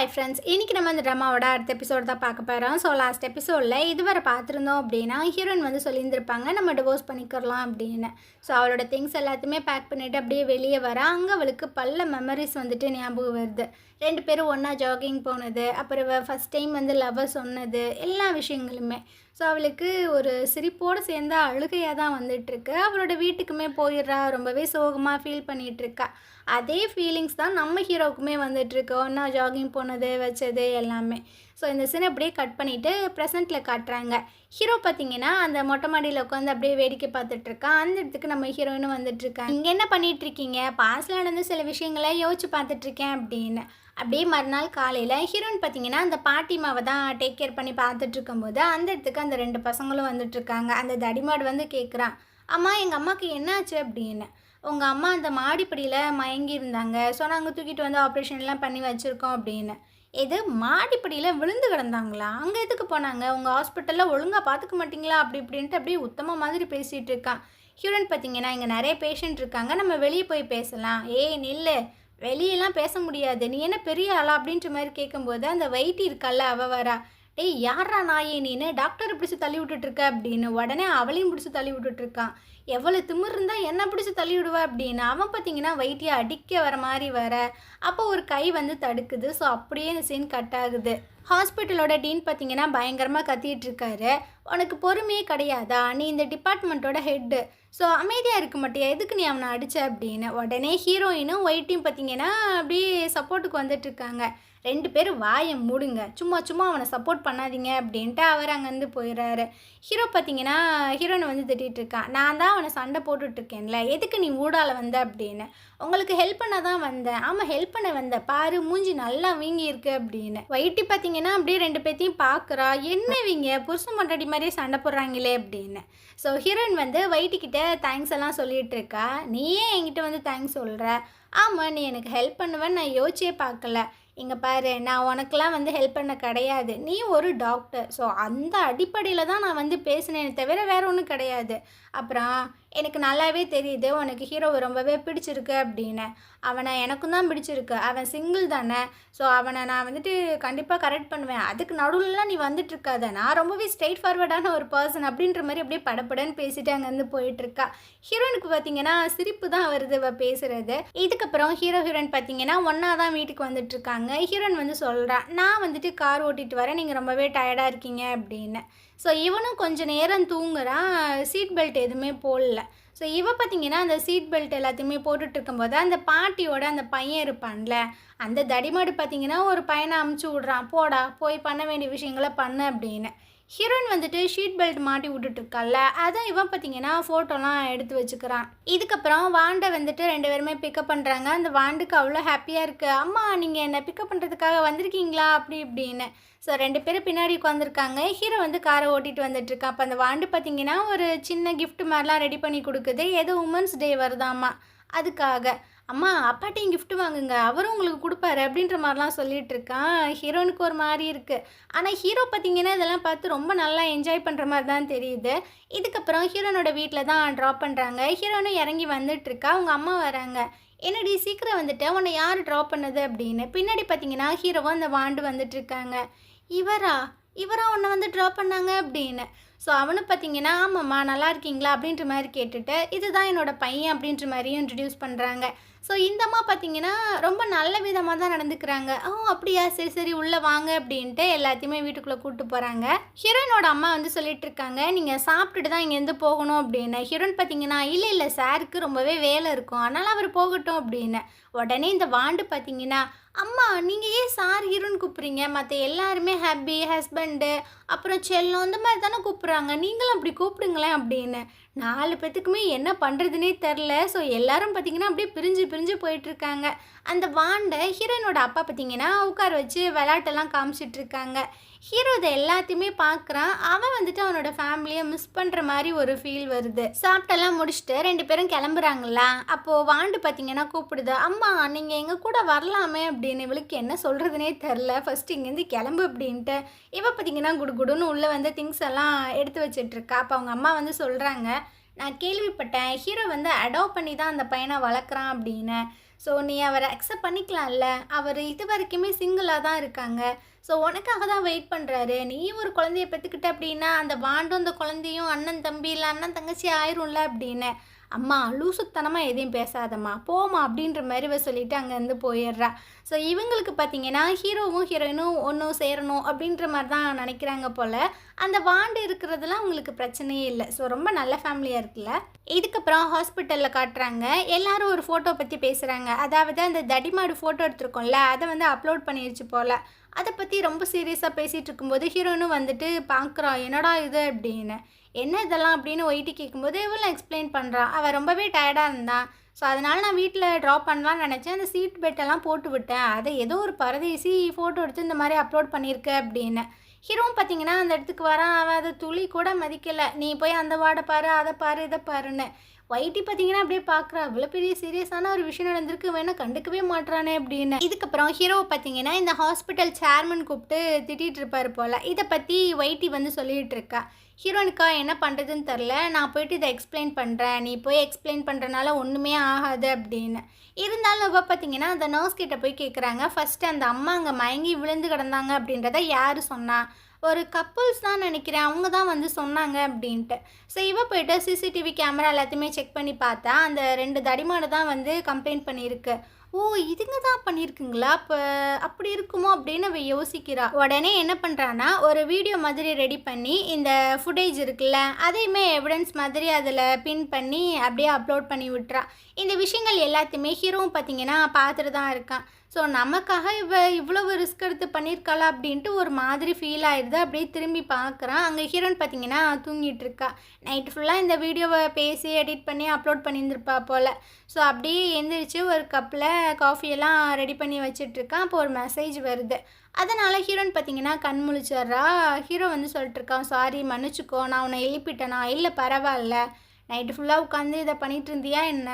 Hi friends, இன்றைக்கி நம்ம இந்த ட்ராமாவோட அடுத்த எபிசோட் தான் பார்க்க போகிறோம். ஸோ லாஸ்ட் எபிசோடில் இதுவரை பார்த்துருந்தோம் அப்படின்னா ஹீரோயின் வந்து சொல்லியிருந்திருப்பாங்க நம்ம டிவோர்ஸ் பண்ணிக்கிறலாம் அப்படின்னு. ஸோ அவளோட திங்ஸ் எல்லாத்தையுமே பேக் பண்ணிவிட்டு அப்படியே வெளியே வர அங்கே அவளுக்கு பல மெமரிஸ் வந்துட்டு ஞாபகம் வருது. 2 பேரும் ஒன்றா ஜாகிங் போனது, அப்புறம் ஃபஸ்ட் டைம் வந்து லவ்வர் சொன்னது, எல்லா விஷயங்களுமே. ஸோ அவளுக்கு ஒரு சிரிப்போடு சேர்ந்து அழுகையாக தான் வந்துட்டுருக்கு. அவளோட வீட்டுக்குமே போயிடுறா, ரொம்பவே சோகமாக ஃபீல் பண்ணிகிட்ருக்கா. அதே ஃபீலிங்ஸ் தான் நம்ம ஹீரோவுக்குமே வந்துட்டுருக்கு, ஒன்றா ஜாகிங் போனது வச்சது எல்லாமே. ஸோ இந்த சீனை அப்படியே கட் பண்ணிவிட்டு ப்ரெசென்ட்டில் காட்டுறாங்க. ஹீரோ பார்த்தீங்கன்னா அந்த மொட்டை மாடியில் உட்காந்து அப்படியே வேடிக்கை பார்த்துட்ருக்கா. அந்த இடத்துக்கு நம்ம ஹீரோயினும் வந்துட்டுருக்காங்க. இங்கே என்ன பண்ணிகிட்ருக்கீங்க, பாஸ்டில் நடந்த சில விஷயங்களை யோசிச்சு பார்த்துட்ருக்கேன் அப்படின்னு. அப்படியே மறுநாள் காலையில் ஹீரோயின் பார்த்தீங்கன்னா அந்த பாட்டிமாவை தான் டேக் கேர் பண்ணி பார்த்துட்டு இருக்கும்போது அந்த இடத்துக்கு அந்த 2 பசங்களும் வந்துட்டுருக்காங்க. அந்த தடிமாடு வந்து கேட்குறான், அம்மா எங்கள் அம்மாவுக்கு என்னாச்சு அப்படின்னு. உங்கள் அம்மா அந்த மாடிப்படியில் மயங்கி இருந்தாங்க, ஸோ நாங்கள் தூக்கிட்டு வந்து ஆப்ரேஷன்லாம் பண்ணி வச்சுருக்கோம் அப்படின்னு. எது, மாடிப்படியில் விழுந்து கிடந்தாங்களா? அங்கே எதுக்கு போனாங்க? உங்கள் ஹாஸ்பிட்டலில் ஒழுங்காக பார்த்துக்க மாட்டிங்களா அப்படி இப்படின்ட்டு அப்படியே உத்தம மாதிரி பேசிகிட்டு இருக்கான். ஹீரோயின் பார்த்தீங்கன்னா இங்கே நிறைய பேஷண்ட் இருக்காங்க, நம்ம வெளியே போய் பேசலாம். ஏய் நில்லு, வெளியெல்லாம் பேச முடியாது, நீ என்ன பெரிய ஆளா அப்படின்ற மாதிரி கேட்கும்போது அந்த வைட்டி இருக்கல்ல அவ வரா. டேய் யாரா நாயே நீனு, டாக்டரை பிடிச்சி தள்ளி விட்டுட்ருக்க அப்படின்னு. உடனே அவளையும் பிடிச்சி தள்ளி விட்டுட்ருக்கான். எவ்வளோ திமிர் இருந்தால் என்ன பிடிச்சி தள்ளி விடுவா அப்படின்னு. அவன் பார்த்தீங்கன்னா வைத்தியை அடிக்க வர மாதிரி வர அப்போ ஒரு கை வந்து தடுக்குது. ஸோ அப்படியே இந்த சீன் கட் ஆகுது. ஹாஸ்பிட்டலோட டீன் பார்த்தீங்கன்னா பயங்கரமாக கத்திட்டு இருக்காரு. உனக்கு பொறுமையே கிடையாதா, நீ இந்த டிபார்ட்மெண்ட்டோட ஹெட்டு, ஸோ அமைதியாக இருக்க மாட்டியா, எதுக்கு நீ அவனை அடிச்ச அப்படின்னு. உடனே ஹீரோயினும் ஒயிட்டையும் பார்த்தீங்கன்னா அப்படியே சப்போர்ட்டுக்கு வந்துட்டுருக்காங்க. 2 பேரும் வாயை மூடுங்க, சும்மா சும்மா அவனை சப்போர்ட் பண்ணாதீங்க அப்படின்ட்டு அவர் அங்கேருந்து போயிடுறாரு. ஹீரோ பார்த்தீங்கன்னா ஹீரோனை வந்து திட்டிகிட்டு இருக்கான், நான் தான் அவனை சண்டை போட்டுட்ருக்கேன்ல, எதுக்கு நீ ஊடால வந்த அப்படின்னு. உங்களுக்கு ஹெல்ப் பண்ண தான் வந்தேன். ஆமாம் ஹெல்ப் பண்ண வந்த, பாரு மூஞ்சி நல்லா வீங்கி இருக்கு அப்படின்னு. வைட்டி பார்த்தீங்கன்னா அப்படியே 2 பேர்த்தையும் பார்க்குறா, என்ன வீங்க புருஷன் பொண்டாட்டி மாதிரியே சண்டை போடுறாங்களே அப்படின்னு. ஸோ ஹீரோயின் வந்து வைட்டிக்கிட்ட தேங்க்ஸ் எல்லாம் சொல்லிகிட்டு இருக்கா. நீயே என்கிட்ட வந்து தேங்க்ஸ் சொல்கிற? ஆமாம், நீ எனக்கு ஹெல்ப் பண்ணுவேன்னு நான் யோசிச்சே பார்க்கல. இங்கே பாரு, நான் உனக்கெலாம் வந்து ஹெல்ப் பண்ண கிடையாது, நீ ஒரு டாக்டர், ஸோ அந்த அடிப்படையில் தான் நான் வந்து பேசினேனே தவிர வேறு ஒன்றும் கிடையாது. அப்புறம் எனக்கு நல்லாவே தெரியுது உனக்கு ஹீரோவை ரொம்பவே பிடிச்சிருக்கு அப்படின்னு. அவனை எனக்கும் தான் பிடிச்சிருக்கு, அவன் சிங்கிள் தானே, ஸோ அவனை நான் வந்துட்டு கண்டிப்பாக கரெக்ட் பண்ணுவேன், அதுக்கு நடுவுலலாம் நீ வந்துட்டுருக்காத, நான் ரொம்பவே ஸ்ட்ரெயிட் ஃபார்வர்டான ஒரு பர்சன் அப்படின்ற மாதிரி அப்படியே படப்படன்னு பேசிட்டு அங்கேருந்து போயிட்டுருக்கா. ஹீரோனுக்கு பார்த்தீங்கன்னா சிரிப்பு தான் வருது அவள் பேசுகிறது. இதுக்கப்புறம் ஹீரோ ஹீரோயின் பார்த்தீங்கன்னா ஒன்றா தான் வீட்டுக்கு வந்துட்டுருக்காங்க. ஹீரோயின் வந்து சொல்கிறான், நான் வந்துட்டு கார் ஓட்டிகிட்டு வரேன், நீங்கள் ரொம்பவே டயர்டாக இருக்கீங்க அப்படின்னு. ஸோ இவனும் கொஞ்சம் நேரம் தூங்குறான், சீட் பெல்ட் எதுவுமே போடல. ஸோ இவ பார்த்தீங்கன்னா அந்த சீட் பெல்ட் எல்லாத்தையுமே போட்டுட்டு இருக்கும்போது அந்த பாட்டியோட அந்த பையன் இருப்பான்ல, அந்த தடிமாடு பார்த்தீங்கன்னா ஒரு பையனை அமுச்சு விட்றான், போடா போய் பண்ண வேண்டிய விஷயங்களை பண்ணு அப்படின்னு. ஹீரோயின் வந்துட்டு ஷீட் பெல்ட் மாட்டி விட்டுட்ருக்கால, அதான் இவன் பார்த்தீங்கன்னா ஃபோட்டோலாம் எடுத்து வச்சுக்கிறான். இதுக்கப்புறம் வாண்டை வந்துட்டு 2 பேருமே பிக்கப் பண்ணுறாங்க. அந்த வாண்டுக்கு அவ்வளோ ஹாப்பியாக இருக்குது, அம்மா நீங்கள் என்னை பிக்கப் பண்ணுறதுக்காக வந்திருக்கீங்களா அப்படி இப்படின்னு. ஸோ 2 பேரும் பின்னாடி உட்காந்துருக்காங்க. ஹீரோ வந்து காரை ஓட்டிகிட்டு வந்துட்டுருக்கான். அப்போ அந்த வாண்டு பார்த்தீங்கன்னா ஒரு சின்ன கிஃப்ட் மாதிரிலாம் ரெடி பண்ணி கொடுக்குது, ஏதோ உமன்ஸ் டே வருதாம்மா அதுக்காக. அம்மா அப்பாட்டையும் கிஃப்ட் வாங்குங்க, அவரும் உங்களுக்கு கொடுப்பாரு அப்படின்ற மாதிரிலாம் சொல்லிகிட்டு இருக்கான். ஹீரோனுக்கு ஒரு மாதிரி இருக்குது. ஆனால் ஹீரோ பார்த்தீங்கன்னா இதெல்லாம் பார்த்து ரொம்ப நல்லா என்ஜாய் பண்ணுற மாதிரி தான் தெரியுது. இதுக்கப்புறம் ஹீரோனோட வீட்டில் தான் ட்ராப் பண்ணுறாங்க. ஹீரோனும் இறங்கி வந்துட்டுருக்கா. அவங்க அம்மா வராங்க, என்னடி சீக்கிரம் வந்துட்டு, உன்னை யார் ட்ராப் பண்ணது அப்படின்னு. பின்னாடி பார்த்தீங்கன்னா ஹீரோவும் அந்த வாண்டு வந்துட்டுருக்காங்க. இவரா உன்னை வந்து ட்ராப் பண்ணாங்க அப்படின்னு. ஸோ அவனு பார்த்தீங்கன்னா ஆமாம்மா நல்லா இருக்கீங்களா அப்படின்ற மாதிரி கேட்டுட்டு, இதுதான் என்னோடய பையன் அப்படின்ற மாதிரியும் இன்ட்ரடியூஸ் பண்ணுறாங்க. ஸோ இந்த அம்மா பார்த்தீங்கன்னா ரொம்ப நல்ல விதமாக தான் நடந்துக்கிறாங்க. ஓ அப்படியா, சரி சரி உள்ளே வாங்க அப்படின்ட்டு எல்லாத்தையுமே வீட்டுக்குள்ளே கூப்பிட்டு போகிறாங்க. ஹீரோயினோட அம்மா வந்து சொல்லிட்டு இருக்காங்க, நீங்கள் சாப்பிட்டுட்டு தான் இங்கேருந்து போகணும் அப்படின்னு. ஹீரோயின் பார்த்தீங்கன்னா இல்லை சாருக்கு ரொம்பவே வேலை இருக்கும், அதனால் அவர் போகட்டும் அப்படின்னு. உடனே இந்த வாண்டு பார்த்தீங்கன்னா, அம்மா நீங்கள் ஏன் சார் ஹீரோன்னு கூப்பிட்றீங்க, மற்ற எல்லாருமே ஹாப்பி ஹஸ்பண்டு அப்புறம் செல்லம் இந்த மாதிரி தானே கூப்பிட்றாங்க, நீங்களும் அப்படி கூப்பிடுங்களேன் அப்படின்னு. 4 பேத்துக்குமே என்ன பண்ணுறதுனே தெரில. ஸோ எல்லாரும் பார்த்தீங்கன்னா அப்படியே பிரிஞ்சு போயிட்டுருக்காங்க. அந்த வாண்டை ஹீரோயினோட அப்பா பார்த்தீங்கன்னா உட்கார வச்சு விளையாட்டெல்லாம் காமிச்சிட்ருக்காங்க. ஹீரோ இதை எல்லாத்தையுமே பார்க்குறான். அவன் வந்துட்டு அவனோட ஃபேமிலியை மிஸ் பண்ணுற மாதிரி ஒரு ஃபீல் வருது. சாப்பிட்டெல்லாம் முடிச்சுட்டு 2 பேரும் கிளம்புறாங்களா, அப்போது வாண்டு பார்த்தீங்கன்னா கூப்பிடுது, அம்மா நீங்கள் எங்கள் கூட வரலாமே அப்படின்னு. இவளுக்கு என்ன சொல்கிறதுனே தெரில, ஃபஸ்ட்டு இங்கேருந்து கிளம்பு அப்படின்ட்டு. இவ பார்த்தீங்கன்னா குடுன்னு உள்ளே வந்து திங்ஸ் எல்லாம் எடுத்து வச்சிட்ருக்கா. அப்போ அவங்க அம்மா வந்து சொல்கிறாங்க, நான் கேள்விப்பட்டேன் ஹீரோ வந்து அடாப்ட் பண்ணி தான் அந்த பையனை வளர்க்குறான் அப்படின்னு. ஸோ நீ அவரை அக்செப்ட் பண்ணிக்கலாம்ல. அவர் இது வரைக்குமே சிங்கிளாக தான் இருக்காங்க. ஸோ உனக்காக தான் வெயிட் பண்ணுறாரு. நீ ஒரு குழந்தைய பெற்றுக்கிட்ட அப்படின்னா அந்த பாண்டும் அந்த குழந்தையும் அண்ணன் தம்பி இல்லை அண்ணன் தங்கச்சி ஆயிரும்ல அப்படின்னு. அம்மா லூசுத்தனமாக எதையும் பேசாதம்மா போமா அப்படின்ற மாதிரி இவ சொல்லிட்டு அங்கேருந்து போயிடுறா. ஸோ இவங்களுக்கு பார்த்தீங்கன்னா ஹீரோவும் ஹீரோயினும் ஒன்றும் சேரணும் அப்படின்ற மாதிரி தான் நினைக்கிறாங்க போல். அந்த வாண்டு இருக்கிறதுலாம் அவங்களுக்கு பிரச்சனையே இல்லை. ஸோ ரொம்ப நல்ல ஃபேமிலியாக இருக்குல்ல. இதுக்கப்புறம் ஹாஸ்பிட்டலில் காட்டுறாங்க. எல்லாரும் ஒரு ஃபோட்டோ பற்றி பேசுகிறாங்க. அதாவது அந்த தடிமாடு ஃபோட்டோ எடுத்திருக்கோம்ல அதை வந்து அப்லோட் பண்ணிடுச்சு போல். அதை பற்றி ரொம்ப சீரியஸாக பேசிகிட்டு இருக்கும்போது ஹீரோயினும் வந்துட்டு பார்க்குறா, என்னடா இது அப்படின்னு. என்ன இதெல்லாம் அப்படின்னு ஒயிட்டி கேட்கும்போது இவளும் எக்ஸ்பிளைன் பண்ணுறான். அவள் ரொம்பவே டயர்டாக இருந்தான். ஸோ அதனால் நான் வீட்டில் ட்ராப் பண்ணலான்னு நினச்சேன். அந்த சீட் பெட்டெல்லாம் போட்டு விட்டேன். அதை ஏதோ ஒரு பரதேசி ஃபோட்டோ எடுத்து இந்த மாதிரி அப்லோட் பண்ணியிருக்க அப்படின்னு. ஹீரோவும் பார்த்தீங்கன்னா அந்த இடத்துக்கு வரான். அவன் அதை துளி கூட மதிக்கலை. நீ போய் அந்த வார்டை பாரு, அதை பாரு, இதை பாருன்னு. ஒயிட்டி பார்த்தீங்கன்னா அப்படியே பார்க்குறா. அவ்வளோ பெரிய சீரியஸான ஒரு விஷயம் நடந்திருக்கு, வேணா கண்டுக்கவே மாட்றானே அப்படின்னு. இதுக்கப்புறம் ஹீரோவை பார்த்தீங்கன்னா இந்த ஹாஸ்பிட்டல் சேர்மன் கூப்பிட்டு திட்டிகிட்டு இருப்பார் போல். இதை பற்றி ஒயிட்டி வந்து சொல்லிகிட்டு இருக்கா. ஹீரோனுக்கா என்ன பண்ணுறதுன்னு தெரில. நான் போயிட்டு இதை எக்ஸ்பிளைன் பண்ணுறேன், நீ போய் எக்ஸ்பிளைன் பண்ணுறனால ஒன்றுமே ஆகாது அப்படின்னு. இருந்தாலும் அவள் பார்த்தீங்கன்னா அந்த நர்ஸ் கிட்ட போய் கேட்குறாங்க. ஃபஸ்ட்டு அந்த அம்மா அங்கே மயங்கி விழுந்து கிடந்தாங்க அப்படின்றத யார் சொன்னா? ஒரு கப்புள்ஸ் தான் நினைக்கிறேன், அவங்க தான் வந்து சொன்னாங்க அப்படின்ட்டு. ஸோ இவ போய்ட்டு சிசிடிவி கேமரா எல்லாத்தையுமே செக் பண்ணி பார்த்தா அந்த 2 தடிமாடு தான் வந்து கம்ப்ளைண்ட் பண்ணியிருக்கு. ஓ இதுங்க தான் பண்ணியிருக்குங்களா, அப்போ அப்படி இருக்குமோ அப்படின்னு அவ யோசிக்கிறா. உடனே என்ன பண்ணுறான்னா ஒரு வீடியோ மாதிரி ரெடி பண்ணி இந்த ஃபுட்டேஜ் இருக்குல்ல அதையுமே எவிடன்ஸ் மாதிரி அதில் பின் பண்ணி அப்படியே அப்லோட் பண்ணி விட்டுறா. இந்த விஷயங்கள் எல்லாத்தையுமே ஹீரோவும் பார்த்தீங்கன்னா பார்த்துட்டு தான் இருக்கான். ஸோ நமக்காக இவ்வளவு ரிஸ்க் எடுத்து பண்ணியிருக்காளா அப்படின்ட்டு ஒரு மாதிரி ஃபீல் ஆயிடுது. அப்படியே திரும்பி பார்க்குறான். அங்கே ஹீரோயின் பார்த்தீங்கன்னா தூங்கிட்டு இருக்கா. நைட்டு ஃபுல்லாக இந்த வீடியோவை பேசி எடிட் பண்ணி அப்லோட் பண்ணியிருந்திருப்பா போல். ஸோ அப்படியே எழுந்திரிச்சு ஒரு கப்பில் காஃபியெல்லாம் ரெடி பண்ணி வச்சிட்ருக்கான். அப்போ ஒரு மெசேஜ் வருது. அதனால் ஹீரோயின் பார்த்தீங்கன்னா கண் முழிச்சிட்றா. ஹீரோ வந்து சொல்லிட்டுருக்கான், சாரி மன்னிச்சிக்கோ, நான் உன்னை எழுப்பிட்டேனா? இல்லை பரவாயில்ல, நைட்டு ஃபுல்லாக உட்காந்து இதை பண்ணிகிட்டு இருந்தியா என்ன?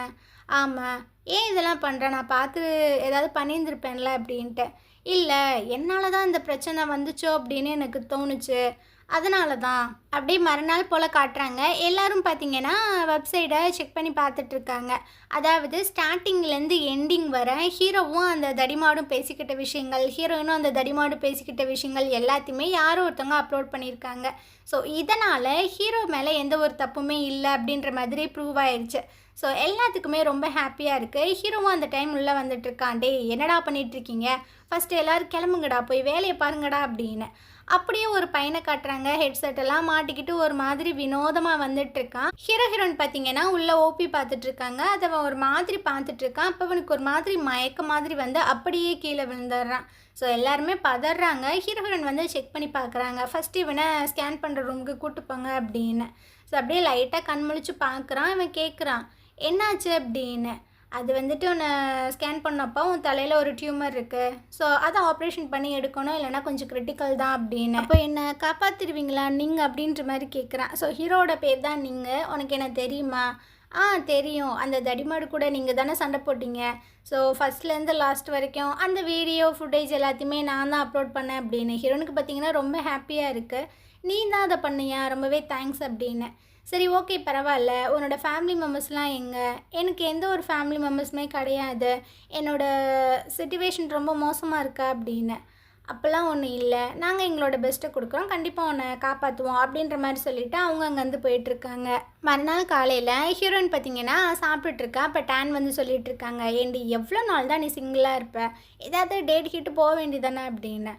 ஆமாம், ஏன் இதெல்லாம் பண்ணுறேன், நான் பார்த்து ஏதாவது பண்ணியிருந்திருப்பேன்ல அப்படின்ட்டு. இல்லை என்னால் தான் இந்த பிரச்சனை வந்துச்சோ அப்படின்னு எனக்கு தோணுச்சு, அதனால தான். அப்படியே மறுநாள் போல் காட்டுறாங்க. எல்லோரும் பார்த்தீங்கன்னா வெப்சைட்டை செக் பண்ணி பார்த்துட்ருக்காங்க. அதாவது ஸ்டார்டிங்லேருந்து எண்டிங் வர ஹீரோவும் அந்த தடிமாடும் பேசிக்கிட்ட விஷயங்கள், ஹீரோயினும் அந்த தடிமாடு பேசிக்கிட்ட விஷயங்கள் எல்லாத்தையுமே யாரோ ஒருத்தவங்க அப்லோட் பண்ணியிருக்காங்க. ஸோ இதனால் ஹீரோ மேலே எந்த ஒரு தப்புமே இல்லை அப்படின்ற மாதிரி ப்ரூவ் ஆயிடுச்சு. ஸோ எல்லாத்துக்குமே ரொம்ப ஹாப்பியாக இருக்குது. ஹீரோவும் அந்த டைம் உள்ளே வந்துட்டுருக்கான். டே என்னடா பண்ணிகிட்ருக்கீங்க, ஃபஸ்ட்டு எல்லோரும் கிளம்புங்கடா, போய் வேலையை பாருங்கடா அப்படின்னு. அப்படியே ஒரு பையனை காட்டுறாங்க. ஹெட்செட்டெல்லாம் மாட்டிக்கிட்டு ஒரு மாதிரி வினோதமாக வந்துட்டுருக்கான். ஹீரோயின் பார்த்தீங்கன்னா உள்ளே ஓபி பார்த்துட்ருக்காங்க. அதை அவன் ஒரு மாதிரி பார்த்துட்ருக்கான். அப்போ அவனுக்கு ஒரு மாதிரி மயக்க மாதிரி வந்து அப்படியே கீழே விழுந்துடுறான். ஸோ எல்லாருமே பதறாங்க. ஹீரோயின் வந்து செக் பண்ணி பார்க்குறாங்க. ஃபஸ்ட்டு இவனை ஸ்கேன் பண்ணுற ரூமுக்கு கூப்பிட்டுப்பாங்க அப்படின்னு. ஸோ அப்படியே லைட்டாக கண் முழிச்சு பார்க்குறான். இவன் கேட்குறான், என்னாச்சு அப்படின்னு. அது வந்துட்டு உன்னை ஸ்கேன் பண்ணப்போ உன் தலையில் ஒரு டியூமர் இருக்குது, ஸோ அதை ஆப்ரேஷன் பண்ணி எடுக்கணும், இல்லைனா கொஞ்சம் கிரிட்டிக்கல் தான் அப்படின்னு. அப்போ என்னை காப்பாற்றிடுவீங்களா நீங்கள் அப்படின்ற மாதிரி கேட்குறான். ஸோ ஹீரோட பேர் தான் நீங்கள், உனக்கு என்ன தெரியுமா? தெரியும், அந்த தடிமாடு கூட நீங்கள் தானே சண்டை போட்டிங்க. ஸோ ஃபஸ்ட்லேருந்து லாஸ்ட் வரைக்கும் அந்த வீடியோ ஃபுட்டேஜ் எல்லாத்தையுமே நான் தான் அப்லோட் பண்ணேன் அப்படின்னு. ஹீரோனுக்கு பார்த்தீங்கன்னா ரொம்ப ஹாப்பியாக இருக்குது. நீ தான் அதை பண்ணியா, ரொம்பவே தேங்க்ஸ் அப்படின்னு. சரி ஓகே பரவாயில்ல, உன்னோட ஃபேமிலி மெம்பர்ஸ்லாம் எங்கே? எனக்கு எந்த ஒரு ஃபேமிலி மெம்பர்ஸுமே கிடையாது, என்னோடய சிச்சுவேஷன் ரொம்ப மோசமாக இருக்கா அப்படின்னு. அப்போல்லாம் ஒன்றும் இல்லை, நாங்கள் எங்களோட பெஸ்ட்டை கொடுக்குறோம், கண்டிப்பாக உன்னை காப்பாற்றுவோம் அப்படின்ற மாதிரி சொல்லிவிட்டு அவங்க அங்கேருந்து போயிட்டுருக்காங்க. மறுநாள் காலையில் ஹீரோயின் பார்த்தீங்கன்னா சாப்பிட்டுட்ருக்கா. அப்போ டேன் வந்து சொல்லிகிட்டு இருக்காங்க, ஏண்டி எவ்வளோ நாள் தான் நீ சிங்கிளாக இருப்ப, ஏதாவது டேட் ஹிட்டு போக வேண்டியதானே அப்படின்னு.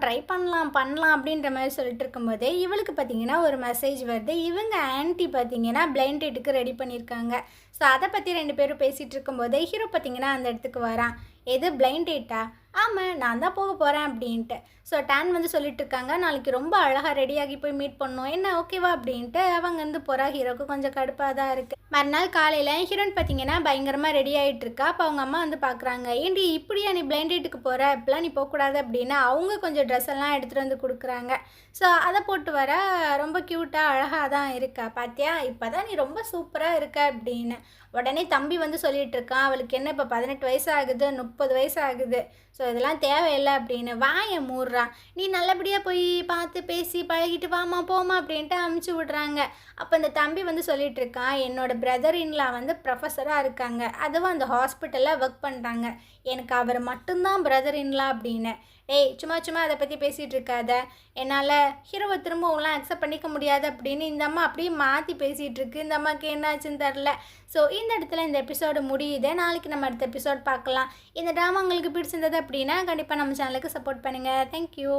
ட்ரை பண்ணலாம் அப்படின்ற மாதிரி சொல்லிட்டு இருக்கும்போதே இவளுக்கு பார்த்தீங்கன்னா ஒரு மெசேஜ் வருது. இவங்க ஆன்ட்டி பார்த்தீங்கன்னா பிளைண்ட் டேட்டுக்கு ரெடி பண்ணியிருக்காங்க. ஸோ அதை பற்றி 2 பேரும் பேசிகிட்டு இருக்கும்போதே ஹீரோ பார்த்தீங்கன்னா அந்த இடத்துக்கு வரான். எது பிளைண்ட் டேட்டா? ஆமாம், நான் தான் போக போகிறேன் அப்படின்ட்டு. ஸோ டேன் வந்து சொல்லிட்டு இருக்காங்க, நாளைக்கு ரொம்ப அழகாக ரெடியாகி போய் மீட் பண்ணோம், என்ன ஓகேவா அப்படின்ட்டு அவங்க வந்து போகிறா. ஹீரோக்கு கொஞ்சம் கடுப்பாக தான் இருக்குது. மறுநாள் காலையில் ஹீரோயின் பார்த்தீங்கன்னா பயங்கரமாக ரெடி ஆகிட்டு இருக்கா. அப்போ அவங்க அம்மா வந்து பார்க்குறாங்க, ஏண்டி இப்படியா நீ பிளைண்ட் டேட்டுக்கு போகிற, இப்படிலாம் நீ போகக்கூடாது அப்படின்னு அவங்க கொஞ்சம் ட்ரெஸ் எல்லாம் எடுத்துகிட்டு வந்து கொடுக்குறாங்க. ஸோ அதை போட்டு வர ரொம்ப க்யூட்டாக அழகாக தான் இருக்கா. பார்த்தியா, இப்போ தான் நீ ரொம்ப சூப்பராக இருக்க அப்படின்னு. உடனே தம்பி வந்து சொல்லிகிட்டு இருக்கான், அவளுக்கு என்ன இப்போ 18 வயசு ஆகுது, 30 வயசு ஆகுது. ஸோ இதெல்லாம் தேவையில்லை அப்படின்னு வாயை மூடுறா. நீ நல்லபடியாக போய் பார்த்து பேசி பழகிட்டு வாமா போமா அப்படின்ட்டு அமுச்சு விட்றாங்க. அப்போ இந்த தம்பி வந்து சொல்லிட்டு இருக்கான், என்னோட பிரதர் இன்லா வந்து ப்ரொஃபஸராக இருக்காங்க, அதுவும் அந்த ஹாஸ்பிட்டலில் ஒர்க் பண்ணுறாங்க, எனக்கு அவர் மட்டும்தான் பிரதர் இன்லா அப்படின்னு. ஏய் சும்மா சும்மா அதை பற்றி பேசிகிட்டு இருக்காத, என்னால் ஹீரோவை திரும்பவும்லாம் அக்செப்ட் பண்ணிக்க முடியாது அப்படின்னு இந்த அம்மா அப்படியே மாற்றி பேசிகிட்டு இருக்கு. இந்த அம்மாவுக்கு என்னாச்சுன்னு தெரில. ஸோ இந்த இடத்துல இந்த எபிசோடு முடியுது. நாளைக்கு நம்ம அடுத்த எபிசோட் பார்க்கலாம். இந்த ட்ராமா உங்களுக்கு பிடிச்சிருந்தது அப்படின்னா கண்டிப்பாக நம்ம சேனலுக்கு சப்போர்ட் பண்ணுங்கள். தேங்க்யூ.